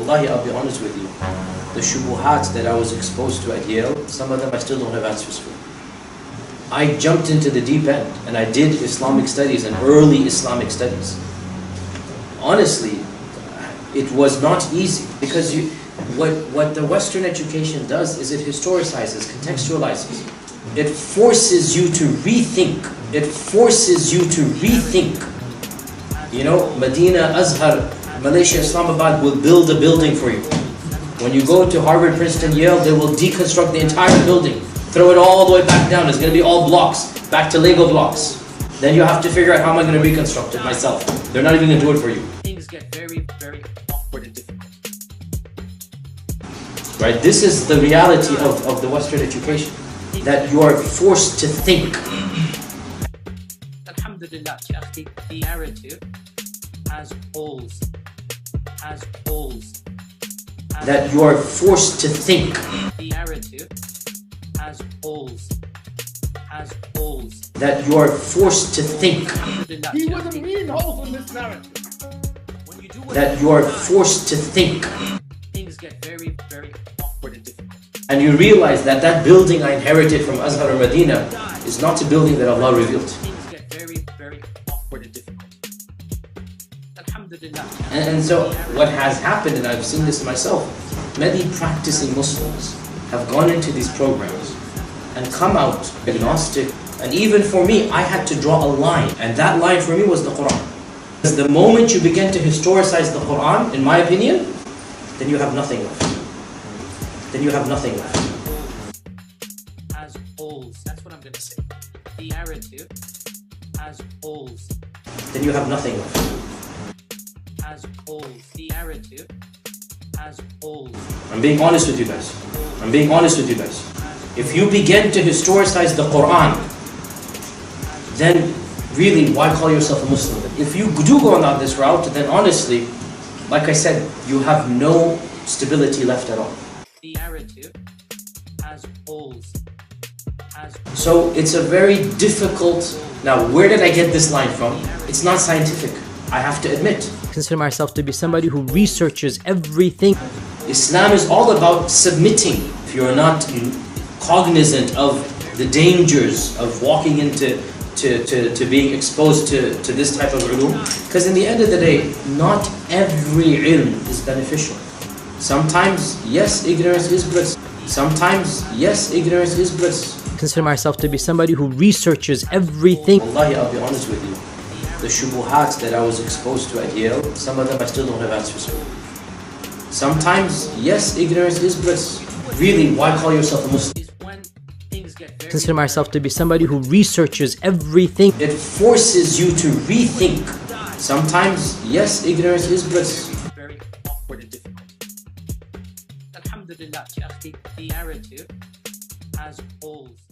Wallahi, I'll be honest with you. The shubuhat that I was exposed to at Yale, some of them I still don't have answers for. I jumped into the deep end and I did Islamic studies and early Islamic studies. Honestly, it was not easy because what the Western education does is it historicizes, contextualizes. It forces you to rethink. It forces you to rethink. You know, Medina, Azhar, Malaysia, Islamabad will build a building for you. When you go to Harvard, Princeton, Yale, they will deconstruct the entire building. Throw it all the way back down. It's going to be all blocks, back to Lego blocks. Then you have to figure out how am I going to reconstruct it myself. They're not even going to do it for you. Things get very, very awkward and difficult. Right? This is the reality of the Western education. That you are forced to think. Alhamdulillah, the narrative has holes. That you are forced to think. The narrative has holes. That you are forced to think. He was a mean holes in this narrative. That you are forced to think. Things get very, very awkward and difficult. And you realize that that building I inherited from Azhar or Medina is not a building that Allah revealed. Things get very, very awkward and difficult. Alhamdulillah. And so what has happened, and I've seen this myself, many practicing Muslims have gone into these programs and come out agnostic. And even for me, I had to draw a line. And that line for me was the Quran. Because the moment you begin to historicize the Quran, in my opinion, then you have nothing left. Then you have nothing left. Has holes. That's what I'm going to say. The narrative has holes. Then you have nothing left. Has holes. The narrative has holes. I'm being honest with you guys. I'm being honest with you guys. If you begin to historicize the Quran, then really, why call yourself a Muslim? If you do go on this route, then honestly, like I said, you have no stability left at all. The narrative has holes. So it's a very difficult... Now, where did I get this line from? It's not scientific, I have to admit. I consider myself to be somebody who researches everything. Islam is all about submitting. If you're not cognizant of the dangers of walking into being exposed to this type of ulum, because in the end of the day, not every ilm is beneficial. Sometimes, yes, ignorance is bliss. Sometimes, yes, ignorance is bliss. I consider myself to be somebody who researches everything. Wallahi, I'll be honest with you. The shubuhat that I was exposed to at Yale, some of them I still don't have answers for. Sometimes, yes, ignorance is bliss. Really, why call yourself a Muslim? I consider myself to be somebody who researches everything. It forces you to rethink. Sometimes, yes, ignorance is bliss. Very awkward and difficult. Alhamdulillah, the narrative has holes.